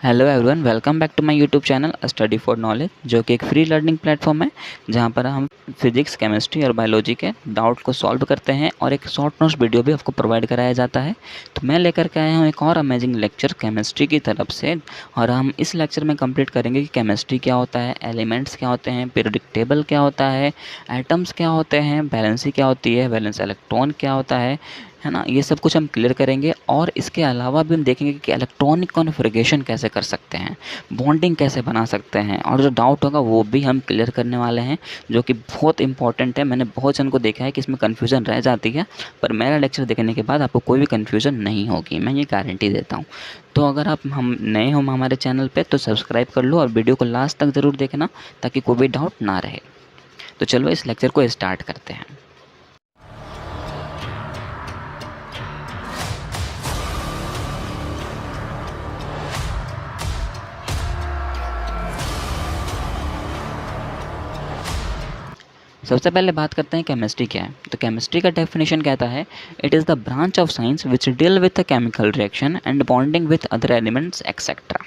Hello everyone, welcome back to my YouTube channel study for knowledge, जो कि एक free learning platform है जहां पर हम फिजिक्स, केमिस्ट्री और बायोलॉजी के डाउट को सॉल्व करते हैं और एक शॉर्ट नोट्स वीडियो भी आपको प्रोवाइड कराया जाता है। तो मैं लेकर के आया हूं एक और अमेजिंग लेक्चर केमिस्ट्री की तरफ से, और हम इस लेक्चर में कंप्लीट करेंगे कि केमिस्ट्री क्या होता है, एलिमेंट्स क्या होते हैं, पीरियोडिक टेबल क्या होता है, एटम्स क्या होते हैं, वैलेंसी क्या होती है, वैलेंस इलेक्ट्रॉन क्या होता है ना। ये सब कुछ हम क्लियर करेंगे और इसके अलावा भी हम देखेंगे कि इलेक्ट्रॉनिक कॉन्फ़िगरेशन कैसे कर सकते हैं, बॉन्डिंग कैसे बना सकते हैं, और जो डाउट होगा वो भी हम क्लियर करने वाले हैं, जो कि बहुत इंपॉर्टेंट है। मैंने बहुत जन को देखा है कि इसमें कन्फ्यूज़न रह जाती है, पर मेरा लेक्चर देखने के बाद आपको कोई भी कन्फ्यूज़न नहीं होगी, मैं ये गारंटी देता हूँ। तो अगर आप हम नए हो हमारे चैनल पर तो सब्सक्राइब कर लो और वीडियो को लास्ट तक ज़रूर देखना ताकि कोई भी डाउट ना रहे। तो चलो इस लेक्चर को स्टार्ट करते हैं। सबसे पहले बात करते हैं केमिस्ट्री क्या है। तो केमिस्ट्री का डेफिनेशन कहता है, it is the branch of science which deal with the chemical reaction and bonding with other elements etcetera.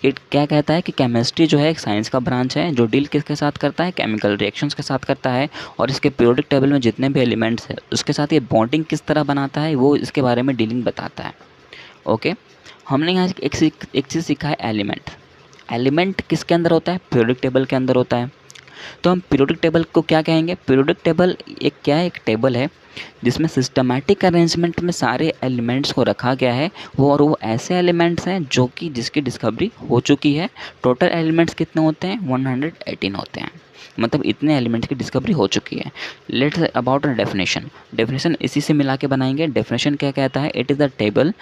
ये क्या कहता है कि केमिस्ट्री जो है एक साइंस का ब्रांच है जो डील किसके साथ करता है, केमिकल रिएक्शंस के साथ करता है, और इसके पीरियोडिक टेबल में जितने भी एलिमेंट्स हैं उसके साथ ये बॉन्डिंग किस तरह बनाता है वो इसके बारे में डीलिंग बताता है। ओके, हमने यहाँ एक चीज़ सीखा है, एलिमेंट। एलिमेंट किसके अंदर होता है, पीरियोडिक टेबल के अंदर होता है। तो हम पीरियोडिक टेबल को क्या कहेंगे, पीरियोडिक टेबल एक क्या है, एक टेबल है जिसमें सिस्टमैटिक अरेंजमेंट में सारे एलिमेंट्स को रखा गया है। वो ऐसे एलिमेंट्स हैं जो कि जिसकी डिस्कवरी हो चुकी है। टोटल एलिमेंट्स कितने होते हैं, 118 होते हैं, मतलब इतने एलिमेंट्स की डिस्कवरी हो चुकी है। लेट्स अबाउट अ डेफिनेशन इसी से मिला के बनाएंगे। डेफिनेशन क्या कहता है, it is the table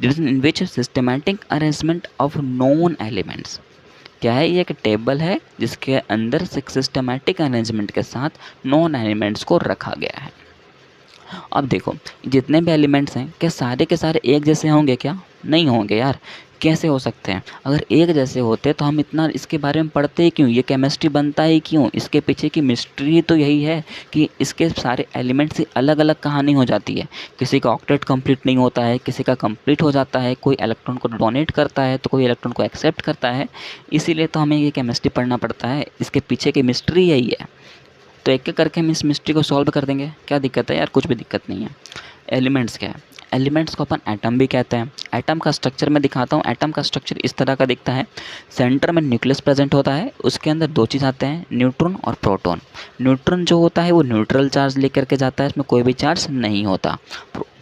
in which systematic arrangement of known elements. क्या है, ये एक टेबल है जिसके अंदर सिस्टमैटिक अरेंजमेंट के साथ नॉन एलिमेंट्स को रखा गया है। अब देखो, जितने भी एलिमेंट्स हैं क्या सारे के सारे एक जैसे होंगे, क्या नहीं होंगे यार। कैसे हो सकते हैं, अगर एक जैसे होते तो हम इतना इसके बारे में पढ़ते ही क्यों, ये केमिस्ट्री बनता ही क्यों। इसके पीछे की मिस्ट्री तो यही है कि इसके सारे एलिमेंट्स से अलग अलग कहानी हो जाती है। किसी का ऑक्टेट कंप्लीट नहीं होता है, किसी का कंप्लीट हो जाता है, कोई इलेक्ट्रॉन को डोनेट करता है तो कोई इलेक्ट्रॉन को एक्सेप्ट करता है। इसीलिए तो हमें ये केमिस्ट्री पढ़ना पड़ता है, इसके पीछे की मिस्ट्री यही है। तो एक एक करके हम इस मिस्ट्री को सॉल्व कर देंगे। क्या दिक्कत है यार, कुछ भी दिक्कत नहीं है। एलिमेंट्स क्या है, एलिमेंट्स को अपन एटम भी कहते हैं। एटम का स्ट्रक्चर मैं दिखाता हूँ। एटम का स्ट्रक्चर इस तरह का दिखता है, सेंटर में न्यूक्लियस प्रेजेंट होता है, उसके अंदर दो चीज़ आते हैं, न्यूट्रॉन और प्रोटॉन। न्यूट्रॉन जो होता है वो न्यूट्रल चार्ज लेकर के जाता है, इसमें कोई भी चार्ज नहीं होता।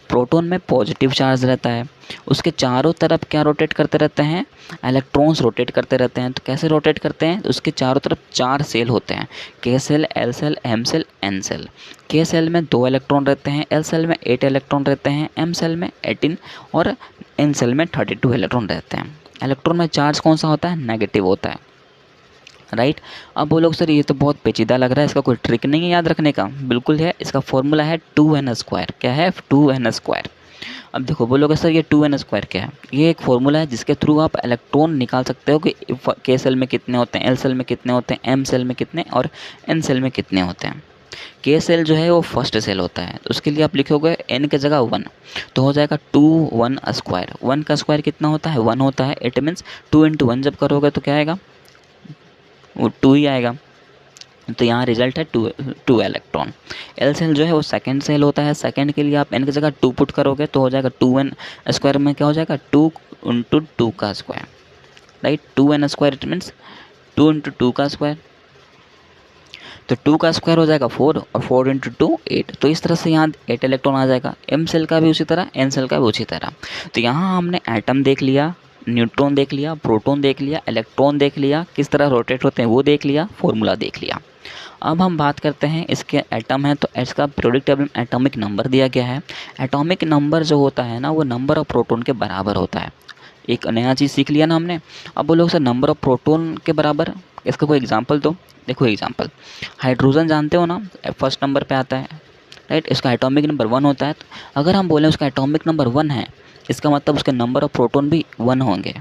प्रोटॉन में पॉजिटिव चार्ज रहता है। उसके चारों तरफ क्या रोटेट करते रहते हैं, इलेक्ट्रॉन्स रोटेट करते रहते हैं। तो कैसे रोटेट करते हैं, तो उसके चारों तरफ 4 सेल होते हैं, K shell, L shell, M shell, N shell. K shell में 2 इलेक्ट्रॉन रहते हैं, एल सेल में 8 इलेक्ट्रॉन रहते हैं, एम सेल में 18 और एन सेल में 32 इलेक्ट्रॉन रहते हैं। इलेक्ट्रॉन में चार्ज कौन सा होता है, नेगेटिव होता है, राइट। अब बोलोग सर ये तो बहुत पेचीदा लग रहा है, इसका कोई ट्रिक नहीं है याद रखने का। बिल्कुल है, इसका फॉर्मूला है 2n²। क्या है, 2n²। अब देखो, बोलोगे सर ये 2n² क्या है। ये एक फॉर्मूला है जिसके थ्रू आप इलेक्ट्रॉन निकाल सकते हो कि के सेल में कितने होते हैं, एल सेल में कितने होते हैं, एम सेल में कितने और एन सेल में कितने होते हैं। के सेल जो है वो फर्स्ट सेल होता है, तो उसके लिए आप लिखोगे n की जगह 1, तो हो जाएगा 2 1²। 1 का स्क्वायर कितना होता है, 1 होता है। इट मीन्स 2 × 1 जब करोगे तो क्या आएगा, वो 2 ही आएगा। तो यहाँ रिजल्ट है 2 इलेक्ट्रॉन। एल सेल जो है वो सेकंड सेल होता है। सेकंड के लिए आप n की जगह 2 पुट करोगे तो हो जाएगा 2n² में क्या हो जाएगा, 2 × 2 का square, right. 2n², it means 2 × 2 का स्क्वायर। तो 2 का स्क्वायर हो जाएगा 4 और 4 × 2 8। तो इस तरह से यहाँ 8 इलेक्ट्रॉन आ जाएगा। एम सेल का भी उसी तरह, एन सेल का भी उसी तरह। तो यहाँ हमने एटम देख लिया, न्यूट्रॉन देख लिया, प्रोटॉन देख लिया, इलेक्ट्रॉन देख लिया, किस तरह रोटेट होते हैं वो देख लिया, फॉर्मूला देख लिया। अब हम बात करते हैं, इसके एटम है तो इसका पीरियोडिक टेबल में एटॉमिक नंबर दिया गया है। एटॉमिक नंबर जो होता है ना वो नंबर ऑफ प्रोटॉन के बराबर होता है। एक नया चीज़ सीख लिया ना हमने। अब बोलो सर नंबर ऑफ प्रोटॉन के बराबर, इसका कोई एग्जांपल दो। देखो एग्जांपल, हाइड्रोजन जानते हो ना, फर्स्ट नंबर पे आता है, राइट। इसका एटॉमिक नंबर 1 होता है। तो अगर हम बोलें उसका एटॉमिक नंबर 1 है, इसका मतलब उसके नंबर ऑफ प्रोटॉन भी 1 होंगे,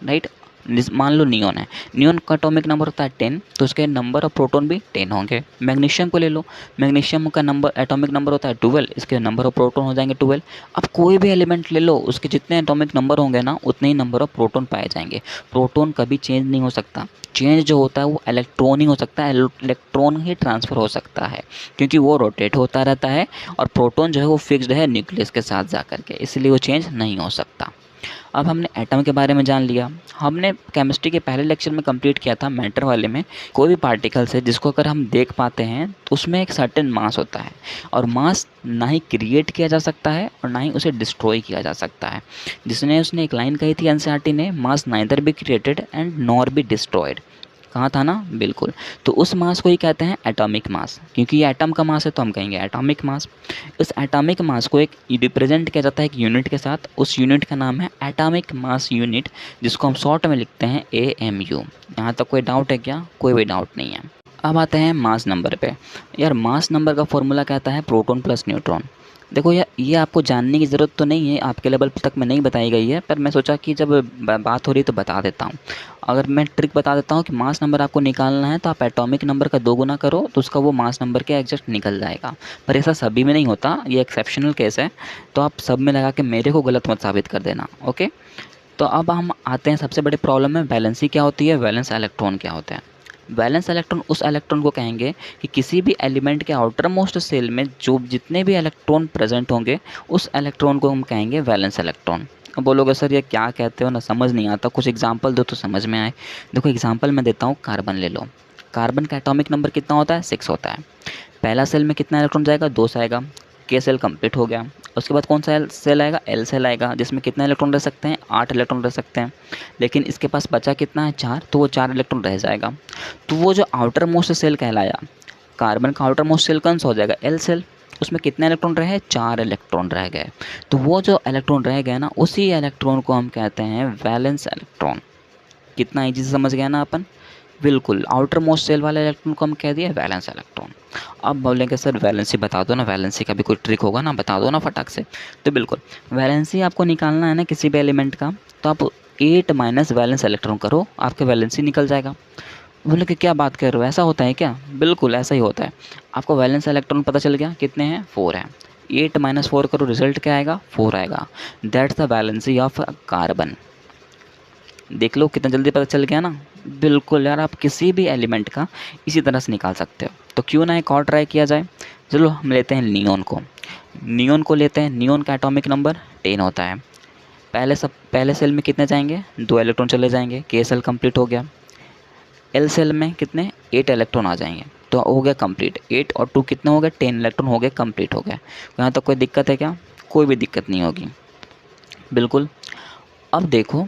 राइट। मान लो नियोन है, नियोन का एटॉमिक नंबर होता है 10, तो उसके नंबर ऑफ प्रोटॉन भी 10 होंगे। मैग्नीशियम को ले लो, मैग्नीशियम का नंबर एटॉमिक नंबर होता है 12, इसके नंबर ऑफ प्रोटॉन हो जाएंगे 12। अब कोई भी एलिमेंट ले लो, उसके जितने एटॉमिक नंबर होंगे ना उतने ही नंबर ऑफ प्रोटॉन पाए जाएंगे। प्रोटॉन कभी चेंज नहीं हो सकता, चेंज जो होता है वो इलेक्ट्रॉन ही हो सकता है, इलेक्ट्रॉन ही ट्रांसफ़र हो सकता है, क्योंकि वो रोटेट होता रहता है और प्रोटॉन जो है वो फिक्स्ड है न्यूक्लियस के साथ जा कर के, इसलिए वो चेंज नहीं हो सकता। अब हमने एटम के बारे में जान लिया। हमने केमिस्ट्री के पहले लेक्चर में कंप्लीट किया था मैटर वाले में, कोई भी पार्टिकल्स है जिसको अगर हम देख पाते हैं तो उसमें एक सर्टेन मास होता है, और मास ना ही क्रिएट किया जा सकता है और ना ही उसे डिस्ट्रॉय किया जा सकता है। जिसने उसने एक लाइन कही थी एनसीईआरटी ने, mass neither be created and nor be destroyed, कहा था ना, बिल्कुल। तो उस मास को ही कहते हैं एटॉमिक मास, क्योंकि ये एटम का मास है तो हम कहेंगे एटॉमिक मास। इस एटॉमिक मास को एक रिप्रेजेंट किया जाता है एक यूनिट के साथ, उस यूनिट का नाम है एटॉमिक मास यूनिट, जिसको हम शॉर्ट में लिखते हैं AMU। यहाँ तक कोई डाउट है क्या? कोई भी डाउट नहीं है। अब आते हैं मास नंबर पे। यार मास नंबर का फॉर्मूला कहता है प्रोटॉन प्लस न्यूट्रॉन। देखो यार ये आपको जानने की ज़रूरत तो नहीं है, आपके लेवल तक में नहीं बताई गई है, पर मैं सोचा कि जब बात हो रही तो बता देता हूँ। अगर मैं ट्रिक बता देता हूँ कि मास नंबर आपको निकालना है तो आप एटॉमिक नंबर का 2 गुना करो तो उसका वो मास नंबर के एग्जैक्ट निकल जाएगा। पर ऐसा सभी में नहीं होता, ये एक्सेप्शनल केस है, तो आप सब में लगा के मेरे को गलत मत साबित कर देना, ओके। तो अब हम आते हैं सबसे बड़े प्रॉब्लम में, वैलेंसी क्या होती है, वैलेंस इलेक्ट्रॉन क्या होता है। वैलेंस इलेक्ट्रॉन उस इलेक्ट्रॉन को कहेंगे कि किसी भी एलिमेंट के आउटर मोस्ट सेल में जो जितने भी इलेक्ट्रॉन प्रेजेंट होंगे उस इलेक्ट्रॉन को हम कहेंगे वैलेंस इलेक्ट्रॉन। अब बोलोगे सर ये क्या कहते हो ना, समझ नहीं आता, कुछ एग्जांपल दो तो समझ में आए। देखो एग्जांपल मैं देता हूँ, कार्बन ले लो। कार्बन का एटॉमिक नंबर कितना होता है? 6 होता है। पहला सेल में कितना इलेक्ट्रॉन जाएगा? 2 आएगा। के सेल कंप्लीट हो गया। उसके बाद कौन सा सेल आएगा? एल सेल आएगा, जिसमें कितने इलेक्ट्रॉन रह सकते हैं? 8 इलेक्ट्रॉन रह सकते हैं। लेकिन इसके पास बचा कितना है? 4, तो वो 4 इलेक्ट्रॉन रह जाएगा। तो वो जो आउटर मोस्ट सेल कहलाया, कार्बन का आउटर मोस्ट सेल कौन सा हो जाएगा? L shell. उसमें कितने इलेक्ट्रॉन रहे? 4 इलेक्ट्रॉन रह गए। तो वो जो इलेक्ट्रॉन रह गए ना, उसी इलेक्ट्रॉन को हम कहते हैं वैलेंस इलेक्ट्रॉन। कितना ईजी से समझ गया ना अपन? बिल्कुल, आउटर मोस्ट सेल वाले इलेक्ट्रॉन को हम कह दिए वैलेंस इलेक्ट्रॉन। अब बोलेंगे सर वैलेंसी बता दो ना, वैलेंसी का भी कोई ट्रिक होगा ना, बता दो ना फटाक से। तो बिल्कुल, वैलेंसी आपको निकालना है ना किसी भी एलिमेंट का, तो आप 8 माइनस वैलेंस इलेक्ट्रॉन करो, आपके वैलेंसी निकल जाएगा। बोले कि क्या बात कर रहे हो, ऐसा होता है क्या? बिल्कुल ऐसा ही होता है। आपको वैलेंस इलेक्ट्रॉन पता चल गया कितने हैं? 4 हैं। 8 माइनस 4 करो, रिजल्ट क्या आएगा? 4 आएगा। That's the valency of carbon. देख लो कितना जल्दी पता चल गया ना। बिल्कुल यार, आप किसी भी एलिमेंट का इसी तरह से निकाल सकते हो। तो क्यों ना एक और ट्राई किया जाए। चलो हम लेते हैं नियोन को। नियोन को लेते हैं। नियोन का एटॉमिक नंबर 10 होता है। पहले सेल में कितने जाएंगे? 2 इलेक्ट्रॉन चले जाएंगे। के सेल कंप्लीट हो गया। एल सेल में कितने? 8 इलेक्ट्रॉन आ जाएंगे, तो हो गया कंप्लीट। 8 और 2 कितने हो गए? 10 इलेक्ट्रॉन हो गए, कंप्लीट हो गए। यहाँ तक कोई दिक्कत है क्या? कोई भी दिक्कत नहीं होगी, बिल्कुल। अब देखो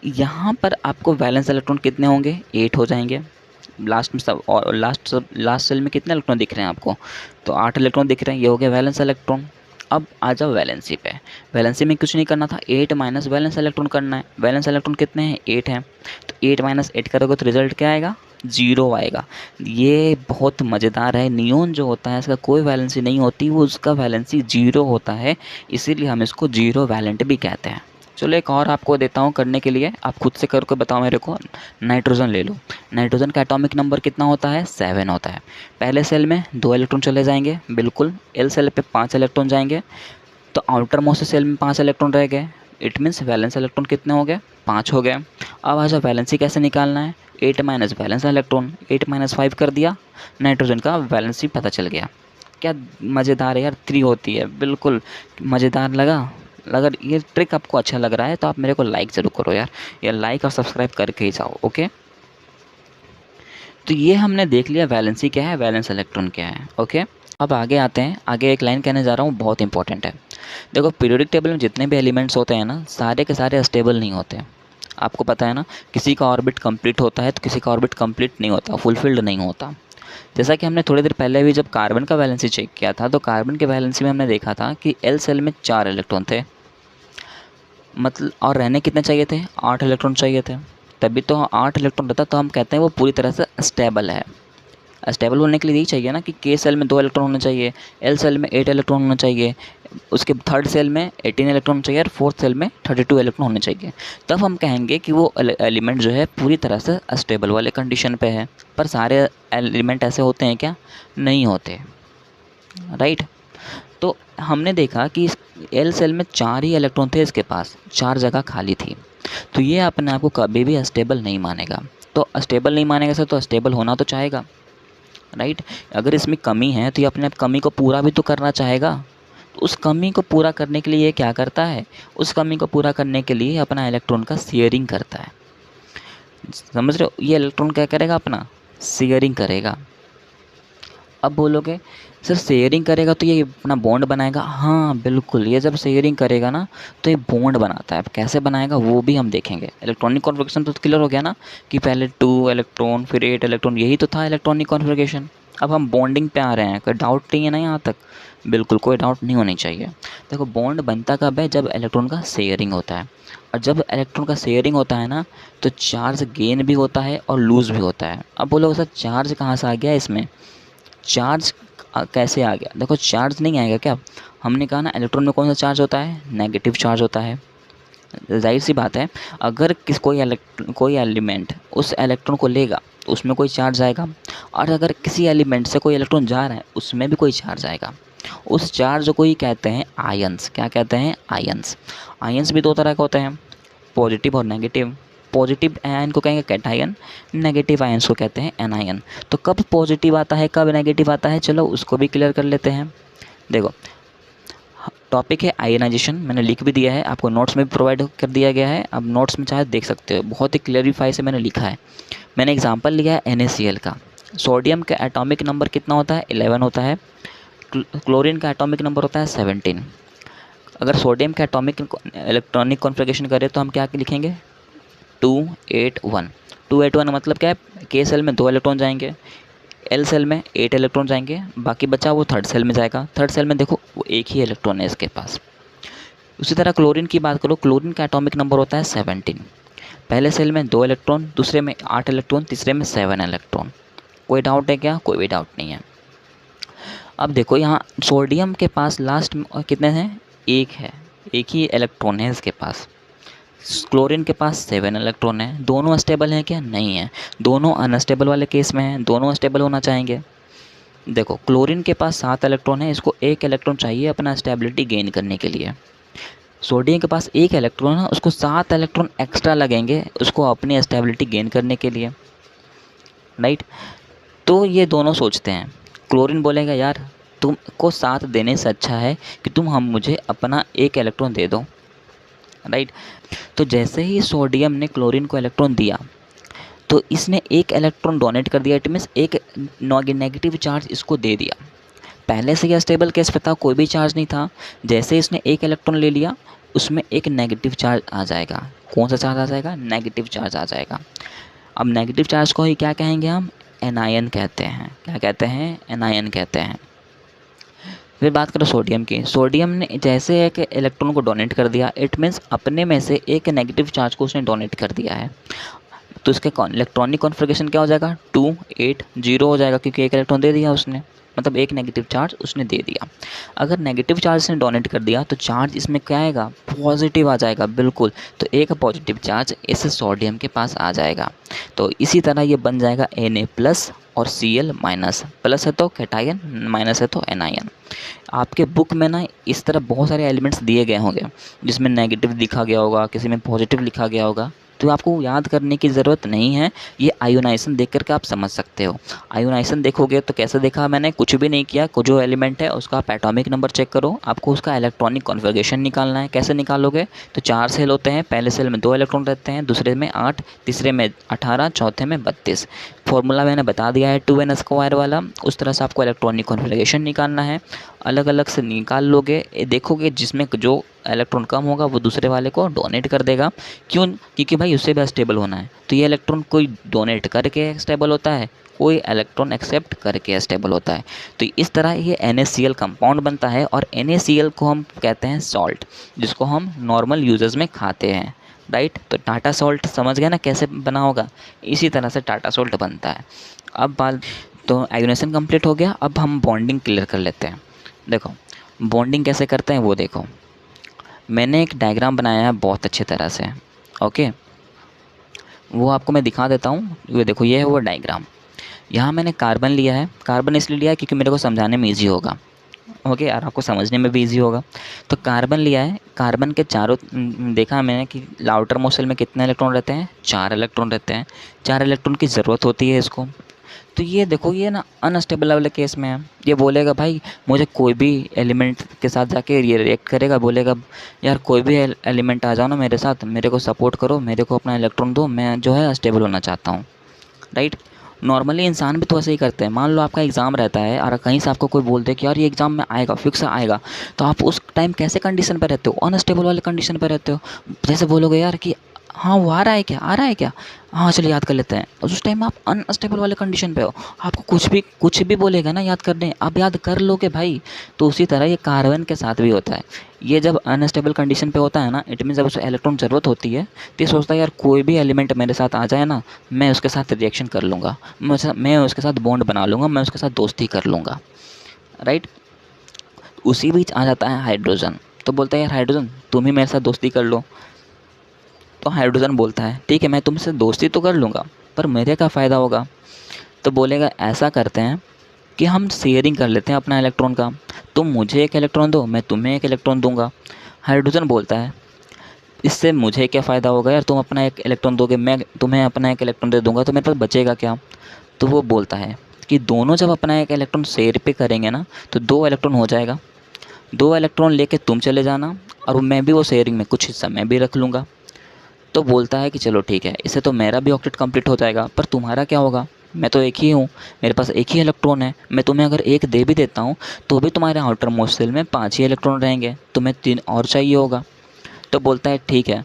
यहाँ पर आपको वैलेंस इलेक्ट्रॉन कितने होंगे? 8 हो जाएंगे। लास्ट में सब, और लास्ट सेल में कितने इलेक्ट्रॉन दिख रहे हैं आपको? तो 8 इलेक्ट्रॉन दिख रहे हैं, ये हो गया वैलेंस इलेक्ट्रॉन। अब आ जाओ वैलेंसी पे। वैलेंसी में कुछ नहीं करना था, 8 माइनस वैलेंस इलेक्ट्रॉन करना है। वैलेंस इलेक्ट्रॉन कितने हैं? 8 हैं। तो 8 माइनस 8 करोगे तो रिजल्ट क्या आएगा? 0 आएगा। ये बहुत मज़ेदार है। नियोन जो होता है इसका कोई वैलेंसी नहीं होती, वो उसका वैलेंसी 0 होता है, इसीलिए हम इसको 0 वैलेंट भी कहते हैं। चलो एक और आपको देता हूँ करने के लिए, आप खुद से करके बताओ मेरे को। नाइट्रोजन ले लो। नाइट्रोजन का एटॉमिक नंबर कितना होता है? 7 होता है। पहले सेल में 2 इलेक्ट्रॉन चले जाएंगे, बिल्कुल। एल सेल पे 5 इलेक्ट्रॉन जाएंगे, तो आउटर मोस्ट सेल में 5 इलेक्ट्रॉन रह गए। इट मीन्स वैलेंस इलेक्ट्रॉन कितने हो गए? 5 हो गए। अब आ जाओ वैलेंसी कैसे निकालना है। 8 माइनस वैलेंस इलेक्ट्रॉन, 8 माइनस 5 कर दिया, नाइट्रोजन का वैलेंसी पता चल गया। क्या मज़ेदार है यार, 3 होती है, बिल्कुल मज़ेदार लगा। अगर ये ट्रिक आपको अच्छा लग रहा है तो आप मेरे को लाइक ज़रूर करो यार लाइक और सब्सक्राइब करके ही जाओ, ओके। तो ये हमने देख लिया वैलेंसी क्या है, वैलेंस इलेक्ट्रॉन क्या है, ओके। अब आगे आते हैं। आगे एक लाइन कहने जा रहा हूँ, बहुत इंपॉर्टेंट है। देखो पीरियोडिक टेबल में जितने भी एलिमेंट्स होते हैं ना, सारे के सारे स्टेबल नहीं होते। आपको पता है ना, किसी का ऑर्बिट कंप्लीट होता है तो किसी का ऑर्बिट कंप्लीट नहीं होता, फुलफिल्ड नहीं होता। जैसा कि हमने थोड़ी देर पहले भी जब कार्बन का वैलेंसी चेक किया था, तो कार्बन के वैलेंसी में हमने देखा था कि एल सेल में 4 इलेक्ट्रॉन थे, मतलब, और रहने कितने चाहिए थे? 8 इलेक्ट्रॉन चाहिए थे। तभी तो 8 इलेक्ट्रॉन रहता तो हम कहते हैं वो पूरी तरह से स्टेबल है। स्टेबल होने के लिए यही चाहिए ना कि के सेल में 2 इलेक्ट्रॉन होने चाहिए, एल सेल में 8 इलेक्ट्रॉन होना चाहिए, उसके थर्ड सेल में 18 इलेक्ट्रॉन चाहिए और फोर्थ सेल में 32 इलेक्ट्रॉन होने चाहिए। तब हम कहेंगे कि वो एलिमेंट जो है पूरी तरह से स्टेबल वाले कंडीशन पे है। पर सारे एलिमेंट ऐसे होते हैं क्या? नहीं होते, राइट। तो हमने देखा कि एल सेल में 4 ही इलेक्ट्रॉन थे, इसके पास 4 जगह खाली थी, तो ये अपने आप को कभी भी स्टेबल नहीं मानेगा। तो स्टेबल नहीं मानेगा सर, तो स्टेबल होना तो चाहेगा, राइट। अगर इसमें कमी है तो ये अपने आप कमी को पूरा भी तो करना चाहेगा। तो उस कमी को पूरा करने के लिए ये क्या करता है? उस कमी को पूरा करने के लिए अपना इलेक्ट्रॉन का शेयरिंग करता है। समझ रहे हो? ये इलेक्ट्रॉन क्या करेगा? अपना शेयरिंग करेगा। अब बोलोगे सर शेयरिंग करेगा तो ये अपना बॉन्ड बनाएगा। हाँ बिल्कुल, ये जब शेयरिंग करेगा ना तो ये बॉन्ड बनाता है। अब कैसे बनाएगा वो भी हम देखेंगे। इलेक्ट्रॉनिक कॉन्फ़िगरेशन तो क्लियर हो गया ना कि पहले 2 इलेक्ट्रॉन फिर 8 इलेक्ट्रॉन, यही तो था इलेक्ट्रॉनिक कॉन्फ़िगरेशन। अब हम बॉन्डिंग पे आ रहे हैं, कोई डाउट नहीं है ना यहाँ तक? बिल्कुल कोई डाउट नहीं होनी चाहिए। देखो बॉन्ड बनता कब है? जब इलेक्ट्रॉन का शेयरिंग होता है। और जब इलेक्ट्रॉन का शेयरिंग होता है ना तो चार्ज गेन भी होता है और लूज़ भी होता है। अब बोलो सर चार्ज कहाँ से आ गया इसमें? चार्ज कैसे आ गया? देखो चार्ज नहीं आएगा क्या? हमने कहा ना इलेक्ट्रॉन में कौन सा चार्ज होता है? नेगेटिव चार्ज होता है। जाहिर सी बात है, अगर कोई एलिमेंट उस इलेक्ट्रॉन को लेगा तो उसमें कोई चार्ज आएगा, और अगर किसी एलिमेंट से कोई इलेक्ट्रॉन जा रहा है उसमें भी कोई चार्ज आएगा। उस चार्ज को ही कहते हैं आयंस। क्या कहते हैं? आयंस। आयंस भी 2 तरह के होते हैं, पॉजिटिव और नेगेटिव। पॉजिटिव आयन को कहेंगे कैटायन, नेगेटिव आयंस को कहते हैं एनायन। तो कब पॉजिटिव आता है, कब नेगेटिव आता है, चलो उसको भी क्लियर कर लेते हैं। देखो टॉपिक है आयनाइजेशन, मैंने लिख भी दिया है, आपको नोट्स में भी प्रोवाइड कर दिया गया है। अब नोट्स में चाहे देख सकते हो, बहुत ही क्लियरिफाई से मैंने लिखा है। मैंने एग्जांपल लिया है NaCl का। सोडियम का एटॉमिक नंबर कितना होता है? 11 होता है। क्लोरीन का एटॉमिक नंबर होता है 17। अगर सोडियम का एटॉमिक इलेक्ट्रॉनिक कॉन्फ़िगरेशन करें तो हम क्या लिखेंगे? 281। 281 मतलब क्या है? के सेल में 2 इलेक्ट्रॉन जाएंगे, एल सेल में 8 इलेक्ट्रॉन जाएंगे, बाकी बचा वो थर्ड सेल में जाएगा। थर्ड सेल में देखो वो एक ही इलेक्ट्रॉन है इसके पास। उसी तरह क्लोरीन की बात करो, क्लोरीन का एटॉमिक नंबर होता है 17। पहले सेल में 2 इलेक्ट्रॉन, दूसरे में 8 इलेक्ट्रॉन, तीसरे में 7 इलेक्ट्रॉन। कोई डाउट है क्या? कोई भी डाउट नहीं है। अब देखो यहाँ सोडियम के पास लास्ट में कितने हैं? एक है, एक ही इलेक्ट्रॉन है इसके पास। क्लोरीन के पास 7 इलेक्ट्रॉन है। दोनों स्टेबल हैं क्या? नहीं है, दोनों अनस्टेबल वाले केस में हैं। दोनों स्टेबल होना चाहेंगे। देखो क्लोरीन के पास 7 इलेक्ट्रॉन है, इसको 1 इलेक्ट्रॉन चाहिए अपना स्टेबिलिटी गेन करने के लिए। सोडियम के पास 1 इलेक्ट्रॉन है, उसको 7 इलेक्ट्रॉन एक्स्ट्रा लगेंगे उसको अपनी स्टेबिलिटी गेन करने के लिए, राइट। तो ये दोनों सोचते हैं, क्लोरीन बोलेगा यार तुमको 7 देने से अच्छा है कि तुम हम मुझे अपना 1 इलेक्ट्रॉन दे दो, राइट। तो जैसे ही सोडियम ने क्लोरीन को इलेक्ट्रॉन दिया तो इसने 1 इलेक्ट्रॉन डोनेट कर दिया। इट मीन्स एक नेगेटिव चार्ज इसको दे दिया। पहले से यह स्टेबल केस पे था, कोई भी चार्ज नहीं था। जैसे इसने 1 इलेक्ट्रॉन ले लिया उसमें एक नेगेटिव चार्ज आ जाएगा। कौन सा चार्ज आ जाएगा? नेगेटिव चार्ज आ जाएगा। अब नेगेटिव चार्ज को ही क्या कहेंगे हम? एनायन कहते हैं। क्या कहते हैं? एनायन कहते हैं। फिर बात करो सोडियम की। सोडियम ने जैसे एक इलेक्ट्रॉन को डोनेट कर दिया, इट मीन्स अपने में से एक नेगेटिव चार्ज को उसने डोनेट कर दिया है। तो इसके इलेक्ट्रॉनिक कॉन्फ़िगरेशन क्या हो जाएगा? 280 हो जाएगा, क्योंकि 1 इलेक्ट्रॉन दे दिया उसने, मतलब एक नेगेटिव चार्ज उसने दे दिया। अगर नेगेटिव चार्ज इसने डोनेट कर दिया तो चार्ज इसमें क्या आएगा? पॉजिटिव आ जाएगा, बिल्कुल। तो एक पॉजिटिव चार्ज इस सोडियम के पास आ जाएगा। तो इसी तरह ये बन जाएगा Na+ और Cl-। प्लस है तो कैटायन, माइनस है तो एनायन। आपके बुक में ना इस तरह बहुत सारे एलिमेंट्स दिए गए होंगे, जिसमें नेगेटिव लिखा गया होगा, किसी में पॉजिटिव लिखा गया होगा, तो आपको याद करने की ज़रूरत नहीं है। ये आयोनाइजेशन देख करके आप समझ सकते हो। आयोनाइजेशन देखोगे तो कैसे देखा मैंने? कुछ भी नहीं किया, जो एलिमेंट है उसका आप एटॉमिक नंबर चेक करो, आपको उसका इलेक्ट्रॉनिक कॉन्फ़िगरेशन निकालना है। कैसे निकालोगे? तो 4 सेल होते हैं, पहले सेल में 2 इलेक्ट्रॉन रहते हैं, दूसरे में 8, तीसरे में 18, चौथे में 32। फॉर्मूला मैंने बता दिया है 2n² वाला। उस तरह से आपको इलेक्ट्रॉनिक कॉन्फ़िगरेशन निकालना है। अलग अलग से निकाल लोगे, देखोगे जिसमें जो इलेक्ट्रॉन कम होगा वो दूसरे वाले को डोनेट कर देगा। क्यों? क्योंकि भाई उससे भी स्टेबल होना है। तो ये इलेक्ट्रॉन कोई डोनेट करके स्टेबल होता है, कोई इलेक्ट्रॉन एक्सेप्ट करके स्टेबल होता है। तो इस तरह ये NaCl कंपाउंड बनता है। और NaCl को हम कहते हैं सॉल्ट, जिसको हम नॉर्मल यूजेस में खाते हैं, राइट। तो टाटा सॉल्ट समझ गए ना कैसे बना होगा? इसी तरह से टाटा सॉल्ट बनता है। अब बात तो आयोनाइजेशन कंप्लीट हो गया। अब हम बॉन्डिंग क्लियर कर लेते हैं। देखो बॉन्डिंग कैसे करते हैं वो देखो, मैंने एक डायग्राम बनाया है बहुत अच्छी तरह से, ओके, वो आपको मैं दिखा देता हूँ। ये देखो ये है वो डायग्राम। यहाँ मैंने कार्बन लिया है, कार्बन इसलिए लिया है क्योंकि मेरे को समझाने में ईजी होगा, ओके, और आपको समझने में भी ईजी होगा। तो कार्बन लिया है, कार्बन के चारों देखा मैंने कि आउटर मोस्ट शेल में कितने इलेक्ट्रॉन रहते हैं, 4 इलेक्ट्रॉन रहते हैं। 4 इलेक्ट्रॉन की ज़रूरत होती है इसको। तो ये देखो ये ना अनस्टेबल वाले केस में है। ये बोलेगा भाई मुझे कोई भी एलिमेंट के साथ जाके ये रिएक्ट करेगा, बोलेगा यार कोई भी एलिमेंट आ जाओ ना मेरे साथ, मेरे को सपोर्ट करो, मेरे को अपना इलेक्ट्रॉन दो, मैं जो है स्टेबल होना चाहता हूँ, राइट। नॉर्मली इंसान भी तो ऐसे ही करते हैं। मान लो आपका एग्ज़ाम रहता है और कहीं से आपको कोई बोलते हैं कि यार ये एग्ज़ाम में आएगा, फिक्स आएगा, तो आप उस टाइम कैसे कंडीशन पे रहते हो, अनस्टेबल वाले कंडीशन पे रहते हो। जैसे बोलोगे यार कि हाँ वो आ रहा है क्या, आ रहा है क्या, हाँ चलिए याद कर लेते हैं, उस टाइम आप अनस्टेबल वाले कंडीशन पे हो। आपको कुछ भी बोलेगा ना याद करने, आप याद कर लोगे भाई। तो उसी तरह ये कार्बन के साथ भी होता है। ये जब अनस्टेबल कंडीशन पे होता है ना, इट मीन जब उसे इलेक्ट्रॉन ज़रूरत होती है, तो ये सोचता है यार कोई भी एलिमेंट मेरे साथ आ जाए ना, मैं उसके साथ रिएक्शन कर लूँगा, मैं उसके साथ बॉन्ड बना लूँगा, मैं उसके साथ दोस्ती कर लूँगा, राइट। उसी बीच आ जाता है हाइड्रोजन। तो बोलता है यार हाइड्रोजन तुम ही मेरे साथ दोस्ती कर लो। तो हाइड्रोजन बोलता है ठीक है मैं तुमसे दोस्ती तो कर लूँगा, पर मेरे क्या फ़ायदा होगा। तो बोलेगा ऐसा करते हैं कि हम शेयरिंग कर लेते हैं अपना इलेक्ट्रॉन का, तुम मुझे एक इलेक्ट्रॉन दो, मैं तुम्हें एक इलेक्ट्रॉन दूंगा। हाइड्रोजन बोलता है इससे मुझे क्या फ़ायदा होगा यार, तुम अपना एक इलेक्ट्रॉन दोगे, मैं तुम्हें अपना एक इलेक्ट्रॉन दे दूंगा, तो मेरे पास बचेगा क्या। तो वो बोलता है कि दोनों जब अपना एक इलेक्ट्रॉन शेयर पे करेंगे ना, तो 2 इलेक्ट्रॉन हो जाएगा। 2 इलेक्ट्रॉन लेके तुम चले जाना, और मैं भी वो शेयरिंग में कुछ हिस्सा मैं भी रख लूँगा। तो बोलता है कि चलो ठीक है, इससे तो मेरा भी ऑक्टेट कंप्लीट हो जाएगा, पर तुम्हारा क्या होगा, मैं तो एक ही हूँ, मेरे पास एक ही इलेक्ट्रॉन है, मैं तुम्हें अगर एक दे भी देता हूँ तो भी तुम्हारे आउटर मोस्ट शेल में 5 ही इलेक्ट्रॉन रहेंगे, तुम्हें 3 और चाहिए होगा। तो बोलता है ठीक है,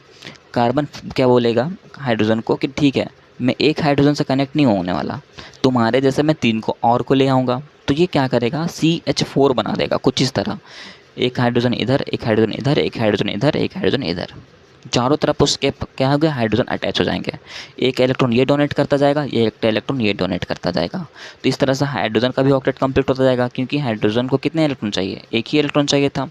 कार्बन क्या बोलेगा हाइड्रोजन को कि ठीक है मैं एक हाइड्रोजन से कनेक्ट नहीं होने वाला, तुम्हारे जैसे मैं 3 को और को ले आऊँगा। तो ये क्या करेगा, CH4 बना देगा कुछ इस तरह, एक हाइड्रोजन इधर, एक हाइड्रोजन इधर, एक हाइड्रोजन इधर, एक हाइड्रोजन इधर, चारों तरफ उसके क्या हो गया, हाइड्रोजन अटैच हो जाएंगे। एक इलेक्ट्रॉन ये डोनेट करता जाएगा, ये एक इलेक्ट्रॉन ये डोनेट करता जाएगा। तो इस तरह से हाइड्रोजन का भी ऑक्टेट कंप्लीट होता जाएगा, क्योंकि हाइड्रोजन को कितने इलेक्ट्रॉन चाहिए, एक ही इलेक्ट्रॉन चाहिए था।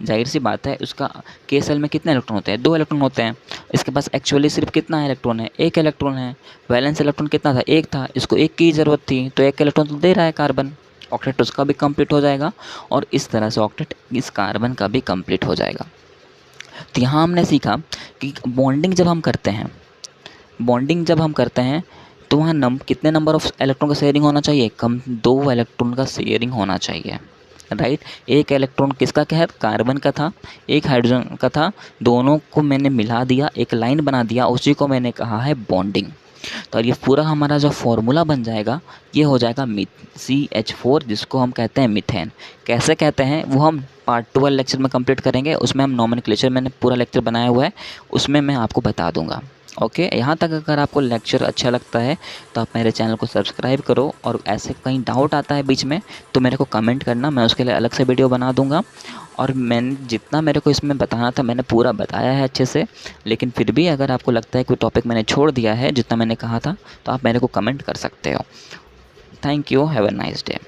जाहिर सी बात है उसका के सेल में कितने इलेक्ट्रॉन होते हैं, 2 इलेक्ट्रॉन होते हैं। इसके पास एक्चुअली सिर्फ कितना इलेक्ट्रॉन है, 1 इलेक्ट्रॉन है। वैलेंस इलेक्ट्रॉन कितना था, 1 था, इसको 1 की ज़रूरत थी, तो 1 इलेक्ट्रॉन तो दे रहा है कार्बन, ऑक्टेट उसका भी कंप्लीट हो जाएगा, और इस तरह से ऑक्टेट इस कार्बन का भी कंप्लीट हो जाएगा। तो यहाँ हमने सीखा कि बॉन्डिंग जब हम करते हैं तो वहाँ कितने नंबर ऑफ इलेक्ट्रॉन का शेयरिंग होना चाहिए, कम 2 इलेक्ट्रॉन का शेयरिंग होना चाहिए, राइट। एक इलेक्ट्रॉन किसका क्या है, कार्बन का था, एक हाइड्रोजन का था, दोनों को मैंने मिला दिया, एक लाइन बना दिया, उसी को मैंने कहा है बॉन्डिंग। तो ये पूरा हमारा जो फॉर्मूला बन जाएगा ये हो जाएगा CH4, जिसको हम कहते हैं मीथेन। कैसे कहते हैं वो हम पार्ट 12 लेक्चर में कंप्लीट करेंगे, उसमें हम नॉमेनक्लेचर मैंने पूरा लेक्चर बनाया हुआ है, उसमें मैं आपको बता दूंगा। ओके, यहाँ तक अगर आपको लेक्चर अच्छा लगता है तो आप मेरे चैनल को सब्सक्राइब करो, और ऐसे कहीं डाउट आता है बीच में तो मेरे को कमेंट करना, मैं उसके लिए अलग से वीडियो बना दूंगा। और मैंने जितना मेरे को इसमें बताना था मैंने पूरा बताया है अच्छे से, लेकिन फिर भी अगर आपको लगता है कोई टॉपिक मैंने छोड़ दिया है जितना मैंने कहा था, तो आप मेरे को कमेंट कर सकते हो। Thank you, have a nice day.